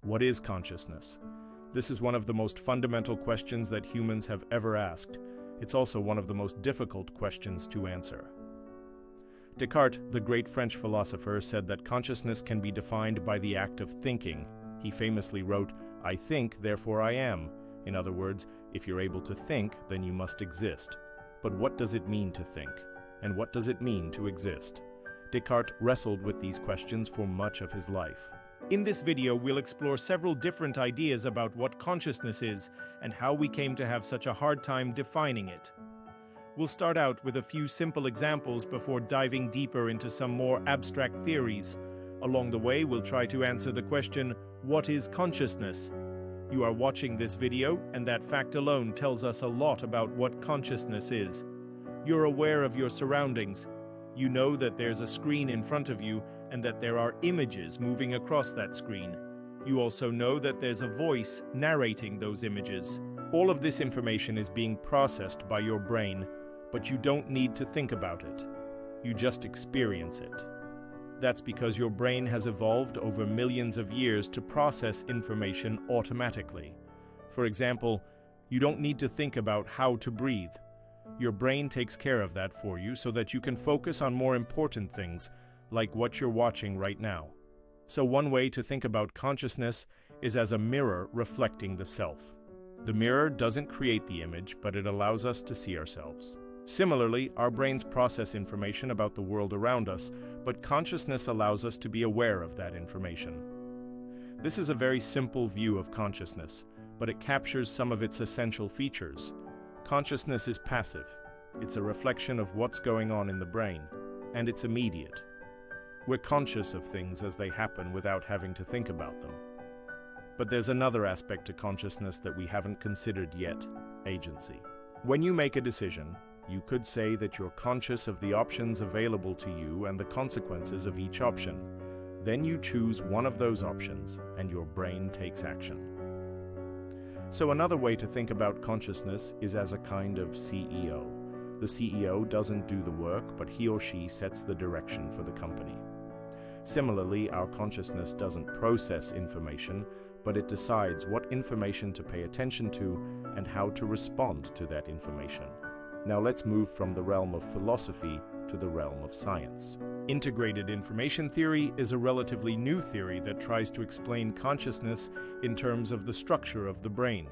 What is consciousness? This is one of the most fundamental questions that humans have ever asked. It's also one of the most difficult questions to answer. Descartes, the great French philosopher, said that consciousness can be defined by the act of thinking. He famously wrote, "I think, therefore I am." In other words, if you're able to think, then you must exist. But what does it mean to think? And what does it mean to exist? Descartes wrestled with these questions for much of his life. In this video, we'll explore several different ideas about what consciousness is and how we came to have such a hard time defining it. We'll start out with a few simple examples before diving deeper into some more abstract theories. Along the way, we'll try to answer the question, what is consciousness? You are watching this video, and that fact alone tells us a lot about what consciousness is. You're aware of your surroundings. You know that there's a screen in front of you and that there are images moving across that screen. You also know that there's a voice narrating those images. All of this information is being processed by your brain, but you don't need to think about it. You just experience it. That's because your brain has evolved over millions of years to process information automatically. For example, you don't need to think about how to breathe. Your brain takes care of that for you so that you can focus on more important things, like what you're watching right now. So one way to think about consciousness is as a mirror reflecting the self. The mirror doesn't create the image, but it allows us to see ourselves. Similarly, our brains process information about the world around us, but consciousness allows us to be aware of that information. This is a very simple view of consciousness, but it captures some of its essential features. Consciousness is passive. It's a reflection of what's going on in the brain, and it's immediate. We're conscious of things as they happen without having to think about them. But there's another aspect to consciousness that we haven't considered yet: agency. When you make a decision, you could say that you're conscious of the options available to you and the consequences of each option. Then you choose one of those options, and your brain takes action. So another way to think about consciousness is as a kind of CEO. The CEO doesn't do the work, but he or she sets the direction for the company. Similarly, our consciousness doesn't process information, but it decides what information to pay attention to and how to respond to that information. Now let's move from the realm of philosophy to the realm of science. Integrated information theory is a relatively new theory that tries to explain consciousness in terms of the structure of the brain.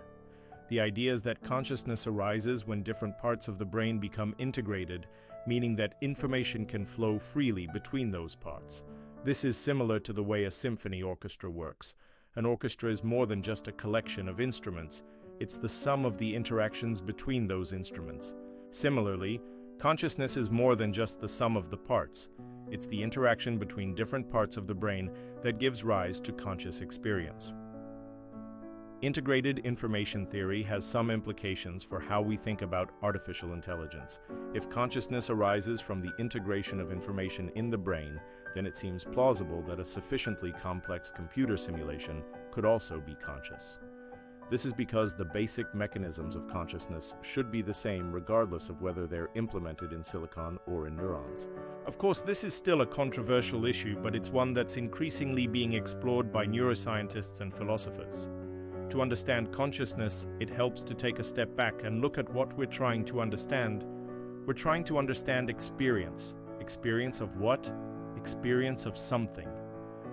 The idea is that consciousness arises when different parts of the brain become integrated, meaning that information can flow freely between those parts. This is similar to the way a symphony orchestra works. An orchestra is more than just a collection of instruments. It's the sum of the interactions between those instruments. Similarly, consciousness is more than just the sum of the parts. It's the interaction between different parts of the brain that gives rise to conscious experience. Integrated information theory has some implications for how we think about artificial intelligence. If consciousness arises from the integration of information in the brain, then it seems plausible that a sufficiently complex computer simulation could also be conscious. This is because the basic mechanisms of consciousness should be the same regardless of whether they're implemented in silicon or in neurons. Of course, this is still a controversial issue, but it's one that's increasingly being explored by neuroscientists and philosophers. To understand consciousness, it helps to take a step back and look at what we're trying to understand. We're trying to understand experience. Experience of what? Experience of something.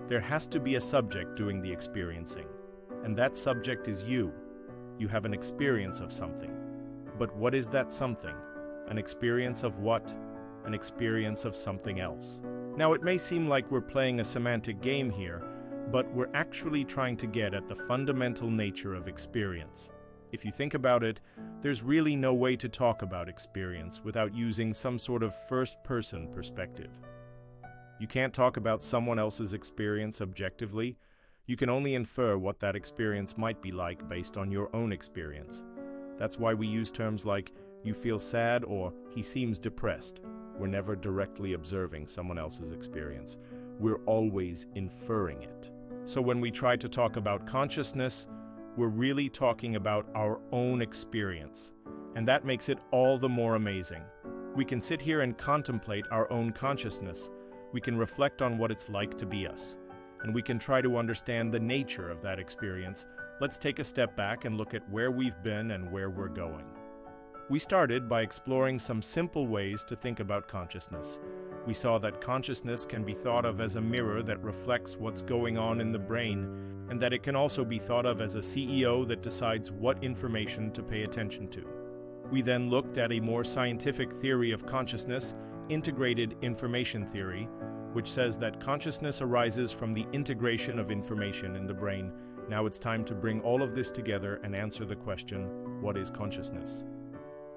There has to be a subject doing the experiencing. And that subject is you. You have an experience of something. But what is that something? An experience of what? An experience of something else. Now, it may seem like we're playing a semantic game here, but we're actually trying to get at the fundamental nature of experience. If you think about it, there's really no way to talk about experience without using some sort of first-person perspective. You can't talk about someone else's experience objectively. You can only infer what that experience might be like based on your own experience. That's why we use terms like, you feel sad or he seems depressed. We're never directly observing someone else's experience. We're always inferring it. So when we try to talk about consciousness, we're really talking about our own experience. And that makes it all the more amazing. We can sit here and contemplate our own consciousness. We can reflect on what it's like to be us. and we can try to understand the nature of that experience, let's take a step back and look at where we've been and where we're going. We started by exploring some simple ways to think about consciousness. We saw that consciousness can be thought of as a mirror that reflects what's going on in the brain, and that it can also be thought of as a CEO that decides what information to pay attention to. We then looked at a more scientific theory of consciousness, integrated information theory, which says that consciousness arises from the integration of information in the brain. Now it's time to bring all of this together and answer the question, what is consciousness?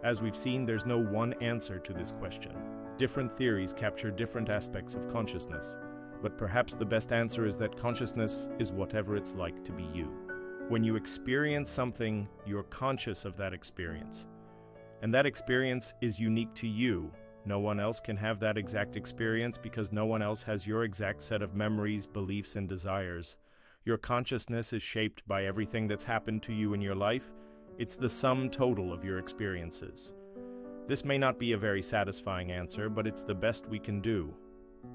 As we've seen, there's no one answer to this question. Different theories capture different aspects of consciousness, but perhaps the best answer is that consciousness is whatever it's like to be you. When you experience something, you're conscious of that experience. And that experience is unique to you. No one else can have that exact experience because no one else has your exact set of memories, beliefs, and desires. Your consciousness is shaped by everything that's happened to you in your life. It's the sum total of your experiences. This may not be a very satisfying answer, but it's the best we can do.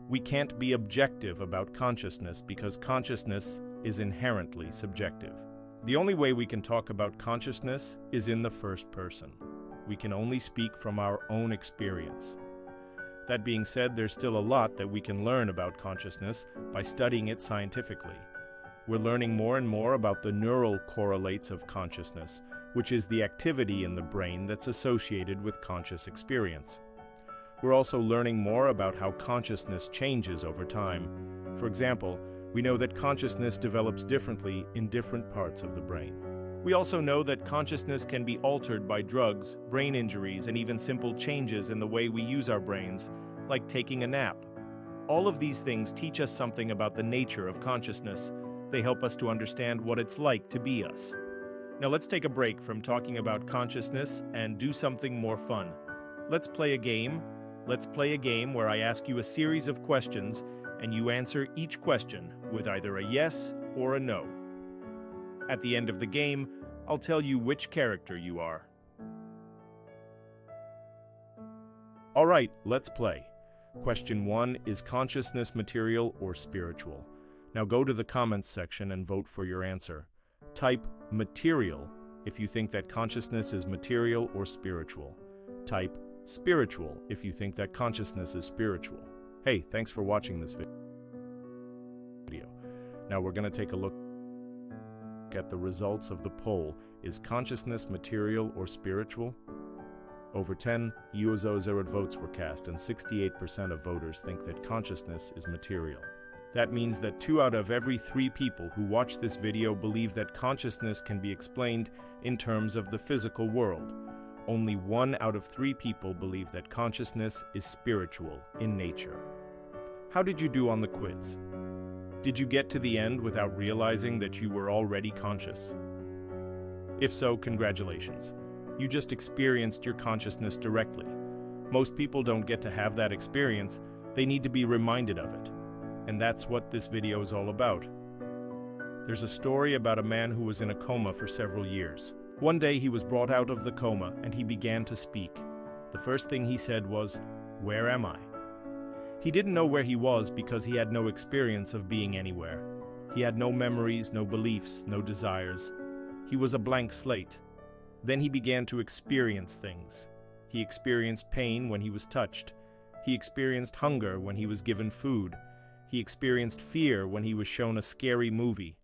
We can't be objective about consciousness because consciousness is inherently subjective. The only way we can talk about consciousness is in the first person. We can only speak from our own experience. That being said, there's still a lot that we can learn about consciousness by studying it scientifically. We're learning more and more about the neural correlates of consciousness, which is the activity in the brain that's associated with conscious experience. We're also learning more about how consciousness changes over time. For example, we know that consciousness develops differently in different parts of the brain. We also know that consciousness can be altered by drugs, brain injuries, and even simple changes in the way we use our brains, like taking a nap. All of these things teach us something about the nature of consciousness. They help us to understand what it's like to be us. Now let's take a break from talking about consciousness and do something more fun. Let's play a game. Let's play a game where I ask you a series of questions and you answer each question with either a yes or a no. At the end of the game, I'll tell you which character you are. All right, let's play. Question 1, is consciousness material or spiritual? Now go to the comments section and vote for your answer. Type material if you think that consciousness is material or spiritual. Type spiritual if you think that consciousness is spiritual. Hey, thanks for watching this video. Now we're going to take a look at the results of the poll. Is consciousness material or spiritual? Over 10,000 votes were cast, and 68% of voters think that consciousness is material. That means that 2 out of every 3 people who watch this video believe that consciousness can be explained in terms of the physical world. Only 1 out of 3 people believe that consciousness is spiritual in nature. How did you do on the quiz? Did you get to the end without realizing that you were already conscious? If so, congratulations. You just experienced your consciousness directly. Most people don't get to have that experience. They need to be reminded of it. And that's what this video is all about. There's a story about a man who was in a coma for several years. One day he was brought out of the coma and he began to speak. The first thing he said was, "Where am I?" He didn't know where he was because he had no experience of being anywhere. He had no memories, no beliefs, no desires. He was a blank slate. Then he began to experience things. He experienced pain when he was touched. He experienced hunger when he was given food. He experienced fear when he was shown a scary movie.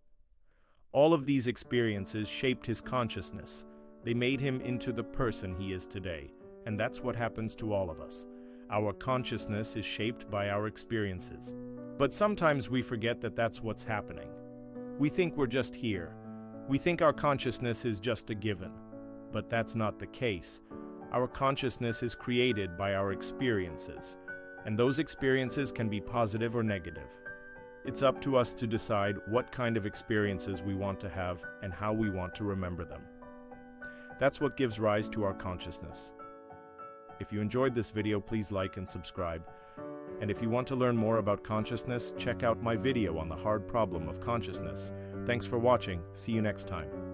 All of these experiences shaped his consciousness. They made him into the person he is today. And that's what happens to all of us. Our consciousness is shaped by our experiences. But sometimes we forget that that's what's happening. We think we're just here. We think our consciousness is just a given. But that's not the case. Our consciousness is created by our experiences. And those experiences can be positive or negative. It's up to us to decide what kind of experiences we want to have and how we want to remember them. That's what gives rise to our consciousness. If you enjoyed this video, please like and subscribe. And if you want to learn more about consciousness, check out my video on the hard problem of consciousness. Thanks for watching. See you next time.